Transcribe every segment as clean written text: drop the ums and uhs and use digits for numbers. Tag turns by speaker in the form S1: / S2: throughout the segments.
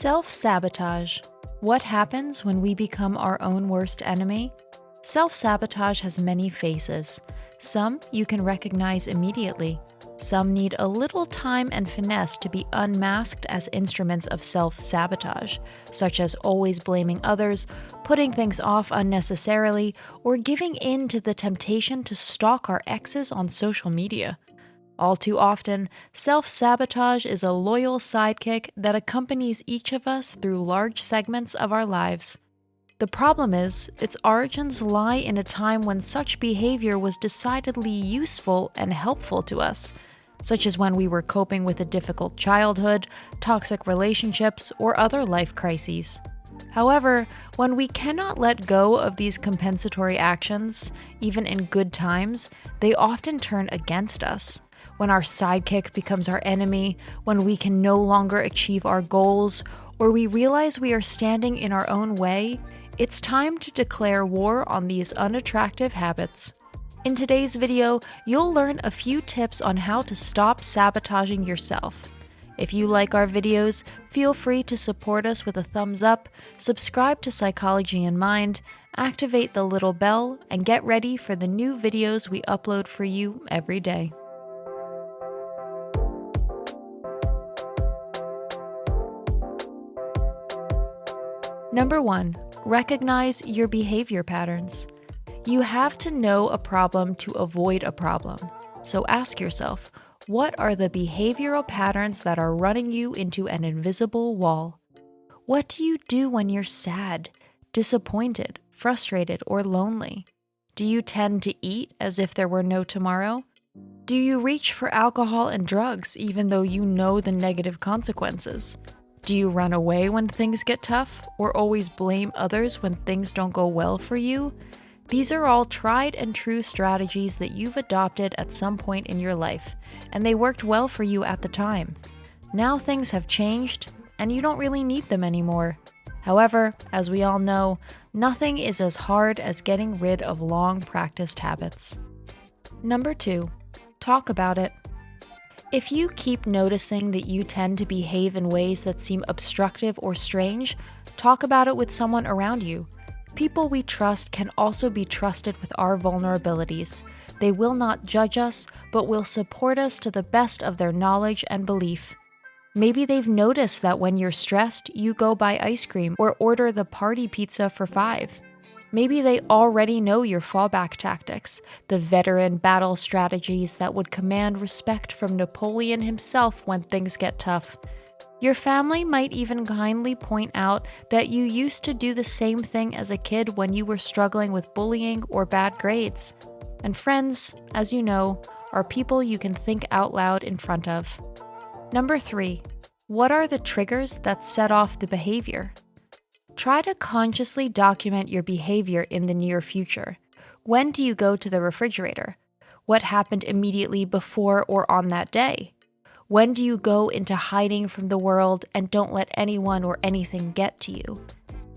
S1: Self-sabotage. What happens when we become our own worst enemy? Self-sabotage has many faces. Some you can recognize immediately. Some need a little time and finesse to be unmasked as instruments of self-sabotage, such as always blaming others, putting things off unnecessarily, or giving in to the temptation to stalk our exes on social media. All too often, self-sabotage is a loyal sidekick that accompanies each of us through large segments of our lives. The problem is, its origins lie in a time when such behavior was decidedly useful and helpful to us, such as when we were coping with a difficult childhood, toxic relationships, or other life crises. However, when we cannot let go of these compensatory actions, even in good times, they often turn against us. When our sidekick becomes our enemy, when we can no longer achieve our goals, or we realize we are standing in our own way, it's time to declare war on these unattractive habits. In today's video, you'll learn a few tips on how to stop sabotaging yourself. If you like our videos, feel free to support us with a thumbs up, subscribe to Psychology in Mind, activate the little bell, and get ready for the new videos we upload for you every day. Number 1. Recognize your behavior patterns. You have to know a problem to avoid a problem. So ask yourself, what are the behavioral patterns that are running you into an invisible wall? What do you do when you're sad, disappointed, frustrated, or lonely? Do you tend to eat as if there were no tomorrow? Do you reach for alcohol and drugs even though you know the negative consequences? Do you run away when things get tough, or always blame others when things don't go well for you? These are all tried and true strategies that you've adopted at some point in your life, and they worked well for you at the time. Now things have changed, and you don't really need them anymore. However, as we all know, nothing is as hard as getting rid of long practiced habits. Number 2. Talk about it. If you keep noticing that you tend to behave in ways that seem obstructive or strange, talk about it with someone around you. People we trust can also be trusted with our vulnerabilities. They will not judge us, but will support us to the best of their knowledge and belief. Maybe they've noticed that when you're stressed, you go buy ice cream or order the party pizza for $5. Maybe they already know your fallback tactics, the veteran battle strategies that would command respect from Napoleon himself when things get tough. Your family might even kindly point out that you used to do the same thing as a kid when you were struggling with bullying or bad grades. And friends, as you know, are people you can think out loud in front of. Number 3. What are the triggers that set off the behavior? Try to consciously document your behavior in the near future. When do you go to the refrigerator? What happened immediately before or on that day? When do you go into hiding from the world and don't let anyone or anything get to you?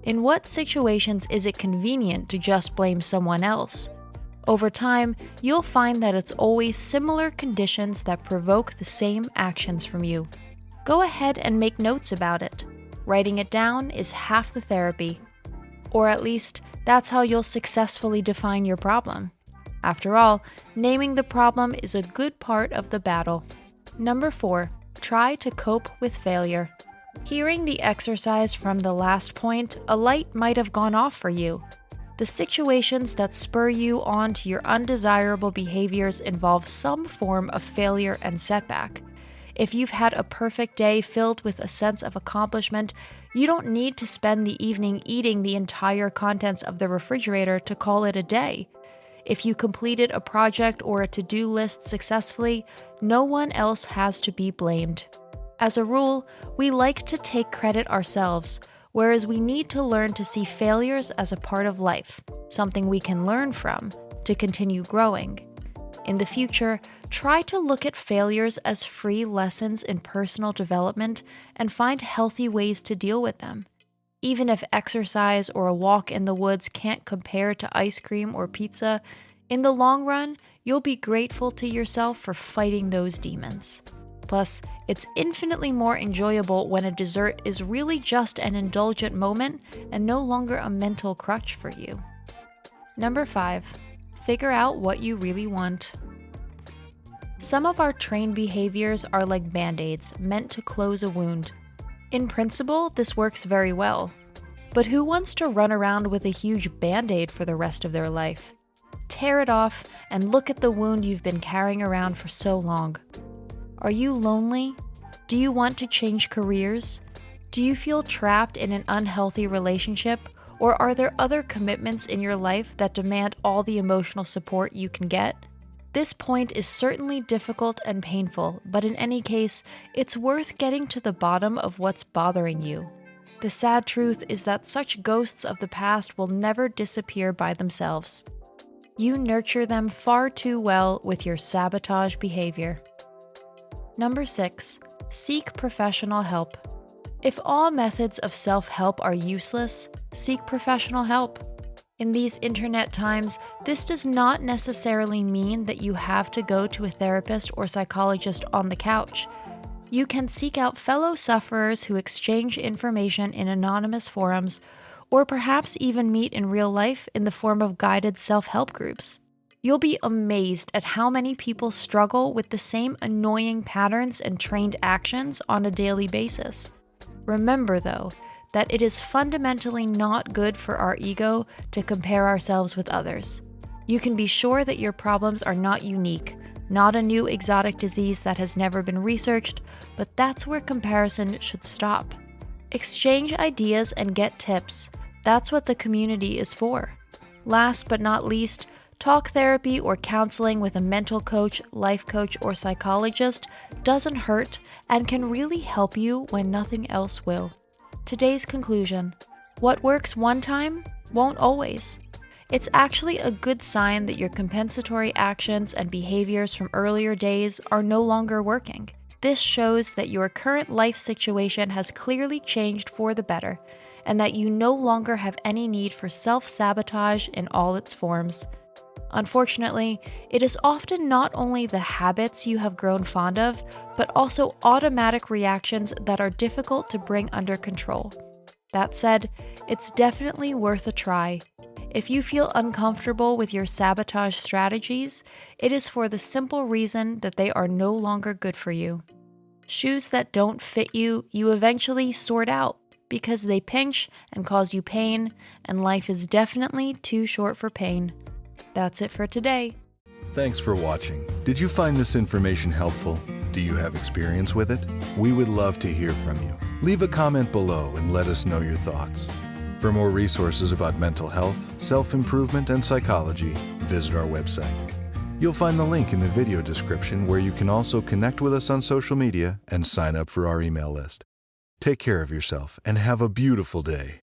S1: In what situations is it convenient to just blame someone else? Over time, you'll find that it's always similar conditions that provoke the same actions from you. Go ahead and make notes about it. Writing it down is half the therapy. Or at least, that's how you'll successfully define your problem. After all, naming the problem is a good part of the battle. Number 4. Try to cope with failure. Hearing the exercise from the last point, a light might have gone off for you. The situations that spur you on to your undesirable behaviors involve some form of failure and setback. If you've had a perfect day filled with a sense of accomplishment, you don't need to spend the evening eating the entire contents of the refrigerator to call it a day. If you completed a project or a to-do list successfully, no one else has to be blamed. As a rule, we like to take credit ourselves, whereas we need to learn to see failures as a part of life, something we can learn from to continue growing. In the future, try to look at failures as free lessons in personal development and find healthy ways to deal with them. Even if exercise or a walk in the woods can't compare to ice cream or pizza, in the long run, you'll be grateful to yourself for fighting those demons. Plus, it's infinitely more enjoyable when a dessert is really just an indulgent moment and no longer a mental crutch for you. Number 5, figure out what you really want. Some of our trained behaviors are like band-aids meant to close a wound. In principle, this works very well. But who wants to run around with a huge band-aid for the rest of their life? Tear it off and look at the wound you've been carrying around for so long. Are you lonely? Do you want to change careers? Do you feel trapped in an unhealthy relationship? Or are there other commitments in your life that demand all the emotional support you can get? This point is certainly difficult and painful, but in any case, it's worth getting to the bottom of what's bothering you. The sad truth is that such ghosts of the past will never disappear by themselves. You nurture them far too well with your sabotage behavior. Number 6, seek professional help. If all methods of self-help are useless, seek professional help. In these internet times, this does not necessarily mean that you have to go to a therapist or psychologist on the couch. You can seek out fellow sufferers who exchange information in anonymous forums, or perhaps even meet in real life in the form of guided self-help groups. You'll be amazed at how many people struggle with the same annoying patterns and trained actions on a daily basis. Remember, though, that it is fundamentally not good for our ego to compare ourselves with others. You can be sure that your problems are not unique, not a new exotic disease that has never been researched, but that's where comparison should stop. Exchange ideas and get tips. That's what the community is for. Last but not least, talk therapy or counseling with a mental coach, life coach, or psychologist doesn't hurt and can really help you when nothing else will. Today's conclusion: what works one time won't always. It's actually a good sign that your compensatory actions and behaviors from earlier days are no longer working. This shows that your current life situation has clearly changed for the better, and that you no longer have any need for self-sabotage in all its forms. Unfortunately, it is often not only the habits you have grown fond of, but also automatic reactions that are difficult to bring under control. That said, it's definitely worth a try. If you feel uncomfortable with your sabotage strategies, it is for the simple reason that they are no longer good for you. Shoes that don't fit you, you eventually sort out because they pinch and cause you pain, and life is definitely too short for pain. That's it for today.
S2: Thanks for watching. Did you find this information helpful? Do you have experience with it? We would love to hear from you. Leave a comment below and let us know your thoughts. For more resources about mental health, self-improvement, and psychology, visit our website. You'll find the link in the video description where you can also connect with us on social media and sign up for our email list. Take care of yourself and have a beautiful day.